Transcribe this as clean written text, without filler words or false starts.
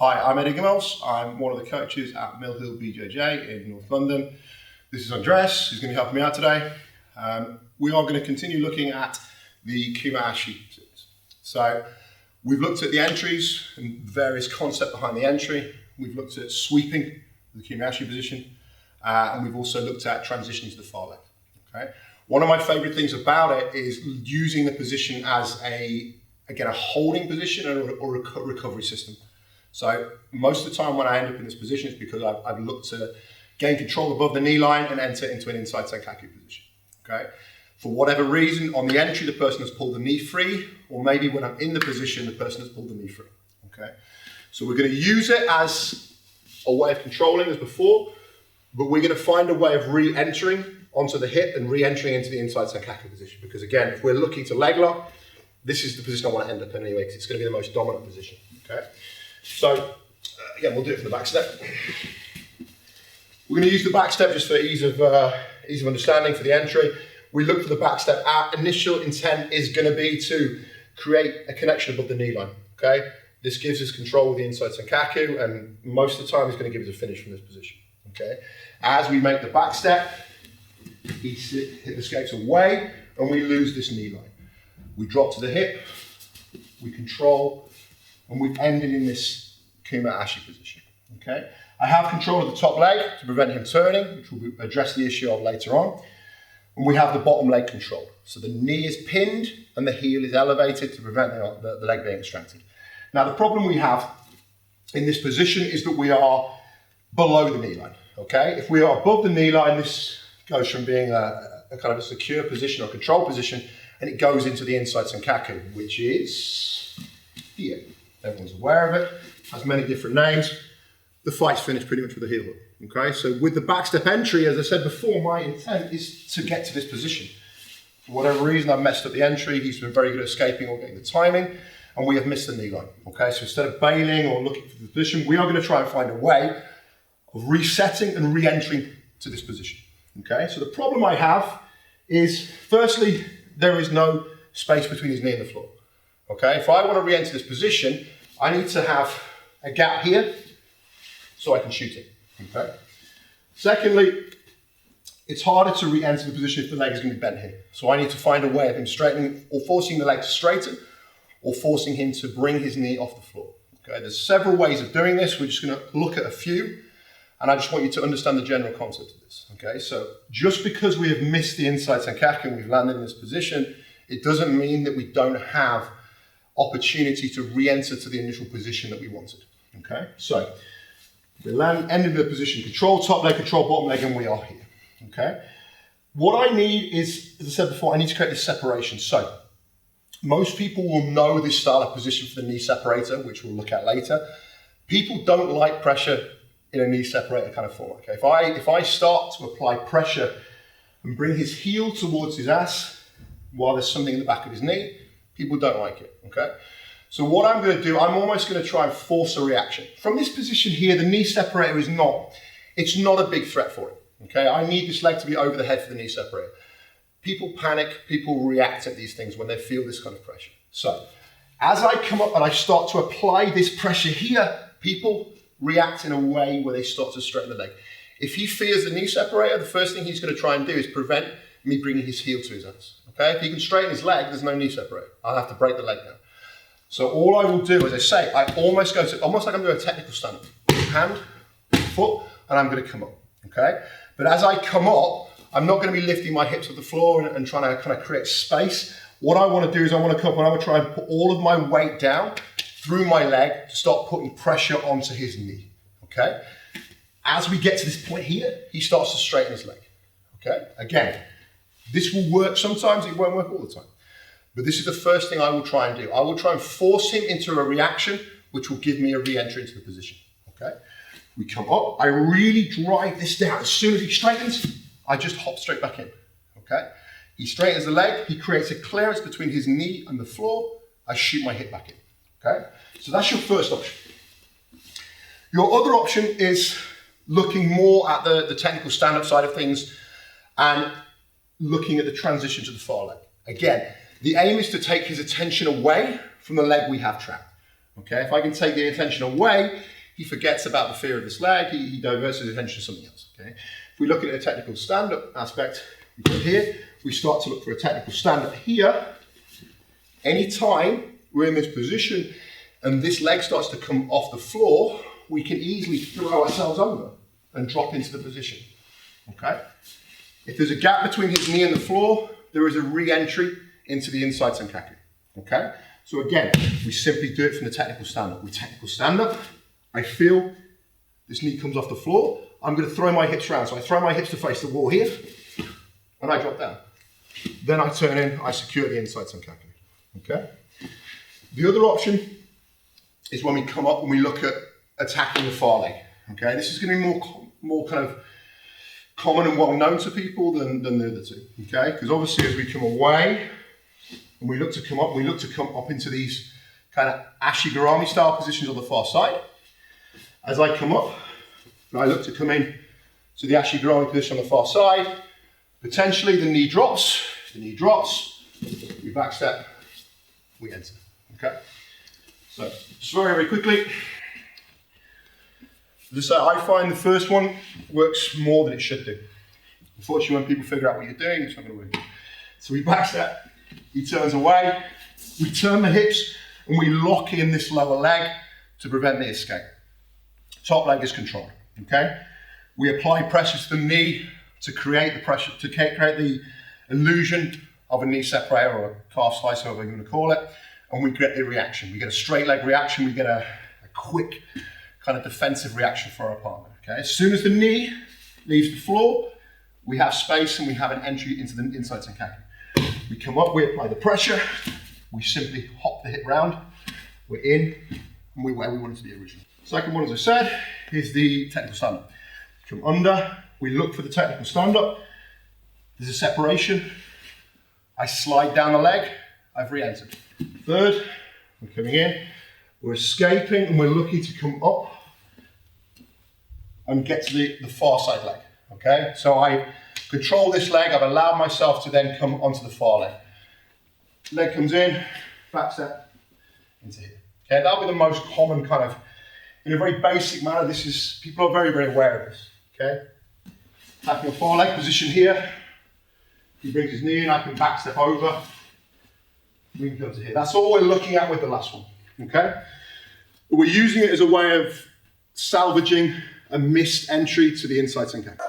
Hi, I'm Ingamells. I'm one of the coaches at Mill Hill BJJ in North London. This is Andres, who's going to be helping me out today. We are going to continue looking at the Kumahashi series. So we've looked at the entries and various concepts behind the entry. We've looked at sweeping the Kumahashi position, and we've also looked at transitioning to the far leg. Okay. One of my favourite things about it is using the position as a holding position or a recovery system. So most of the time when I end up in this position is because I've looked to gain control above the knee line and enter into an inside Sankaku position. Okay. For whatever reason, on the entry, the person has pulled the knee free, or maybe when I'm in the position, the person has pulled the knee free. Okay. So we're going to use it as a way of controlling as before, but we're going to find a way of re-entering onto the hip and re-entering into the inside Sankaku position. Because again, if we're looking to leg lock, this is the position I want to end up in anyway, because it's going to be the most dominant position. Okay. So again, we'll do it from the back step. We're going to use the back step just for ease of understanding for the entry. We look for the back step. Our initial intent is going to be to create a connection above the knee line. Okay. This gives us control with the inside Sankaku, and most of the time, it's going to give us a finish from this position. Okay. As we make the back step, hip escapes away, and we lose this knee line. We drop to the hip, we control, and we've ended in this Kumahashi position. Okay. I have control of the top leg to prevent him turning, which we'll address the issue of later on. And we have the bottom leg control. So the knee is pinned and the heel is elevated to prevent the leg being extracted. Now the problem we have in this position is that we are below the knee line. Okay. If we are above the knee line, this goes from being a kind of a secure position or control position, and it goes into the inside Sankaku, which is here. Everyone's aware of it, has many different names. The fight's finished pretty much with a heel hook. Okay, so with the back step entry, as I said before, my intent is to get to this position. For whatever reason, I've messed up the entry. He's been very good at escaping or getting the timing, and we have missed the knee line. Okay, so instead of bailing or looking for the position, we are going to try and find a way of resetting and re-entering to this position. Okay, so the problem I have is, firstly, there is no space between his knee and the floor. Okay, if I want to re-enter this position, I need to have a gap here so I can shoot it. Okay. Secondly, it's harder to re-enter the position if the leg is going to be bent here. So I need to find a way of him straightening or forcing the leg to straighten or forcing him to bring his knee off the floor. Okay, there's several ways of doing this. We're just going to look at a few, and I just want you to understand the general concept of this. Okay, so just because we have missed the inside Sankaku and we've landed in this position, it doesn't mean that we don't have opportunity to re-enter to the initial position that we wanted. Okay, so we ended the position, control top leg, control bottom leg, and we are here. Okay, what I need is, as I said before, I need to create this separation. So most people will know this style of position for the knee separator, which we'll look at later. People don't like pressure in a knee separator kind of format. Okay, if I start to apply pressure and bring his heel towards his ass while there's something in the back of his knee, people don't like it. Okay, so what I'm going to do, I'm almost going to try and force a reaction from this position here. The knee separator is not a big threat for him. Okay, I need this leg to be over the head for the knee separator. People panic, people react at these things when they feel this kind of pressure. So as I come up and I start to apply this pressure here, people react in a way where they start to straighten the leg. If he fears the knee separator, the first thing he's going to try and do is prevent me bringing his heel to his ass. Okay, if he can straighten his leg, there's no knee separator. I'll have to break the leg down. So all I will do, as I say, I almost go to, almost like I'm doing a technical stand-up. Hand, foot, and I'm going to come up. Okay, but as I come up, I'm not going to be lifting my hips off the floor and trying to kind of create space. What I want to do is I want to come up and I'm going to try and put all of my weight down through my leg to start putting pressure onto his knee. Okay, as we get to this point here, he starts to straighten his leg. Okay, again, this will work sometimes, it won't work all the time. But this is the first thing I will try and do. I will try and force him into a reaction, which will give me a re-entry into the position. Okay, we come up, I really drive this down. As soon as he straightens, I just hop straight back in. Okay, he straightens the leg, he creates a clearance between his knee and the floor, I shoot my hip back in. Okay, so that's your first option. Your other option is looking more at the technical stand-up side of things and looking at the transition to the far leg. Again, the aim is to take his attention away from the leg we have trapped. Okay, if I can take the attention away, he forgets about the fear of this leg, he diverts his attention to something else. Okay, if we look at a technical stand-up aspect, we go here, we start to look for a technical stand-up here. Anytime we're in this position and this leg starts to come off the floor, we can easily throw ourselves over and drop into the position. Okay, if there's a gap between his knee and the floor, there is a re-entry into the inside Sankaku. Okay, so again, we simply do it from the technical stand-up. We technical stand-up, I feel this knee comes off the floor, I'm going to throw my hips around. So I throw my hips to face the wall here, and I drop down. Then I turn in, I secure the inside Sankaku. Okay. The other option is when we come up and we look at attacking the far leg. Okay, this is going to be more kind of common and well known to people than the other two. Okay, because obviously as we come away and we look to come up, we look to come up into these kind of ashigarami style positions on the far side. As I come up, I look to come in to the ashigarami position on the far side. Potentially the knee drops. The knee drops. We back step. We enter. Okay. So just very, very quickly. As I say, I find the first one works more than it should do. Unfortunately, when people figure out what you're doing, it's not going to work. So we back step. He turns away. We turn the hips and we lock in this lower leg to prevent the escape. Top leg is controlled. Okay. We apply pressure to the knee to create the pressure, to create the illusion of a knee separator or a calf slicer, whatever you want to call it, and we get the reaction. We get a straight leg reaction, we get a quick kind of defensive reaction for our partner. Okay, as soon as the knee leaves the floor, we have space and we have an entry into the inside Sankaku. We come up, we apply the pressure, we simply hop the hip round, we're in, and we're where we wanted to be originally. Second one, as I said, is the technical stand-up. Come under, we look for the technical stand-up, there's a separation, I slide down the leg, I've re-entered. Third, we're coming in, we're escaping and we're looking to come up and get to the far side leg, okay? So I control this leg, I've allowed myself to then come onto the far leg. Leg comes in, back step into here. Okay, that'll be the most common kind of, in a very basic manner, this is, people are very, very aware of this, okay? Tapping the far leg, position here. He brings his knee in, I can back step over. We can come to here. That's all we're looking at with the last one, okay? We're using it as a way of salvaging a missed entry to the inside Sankaku.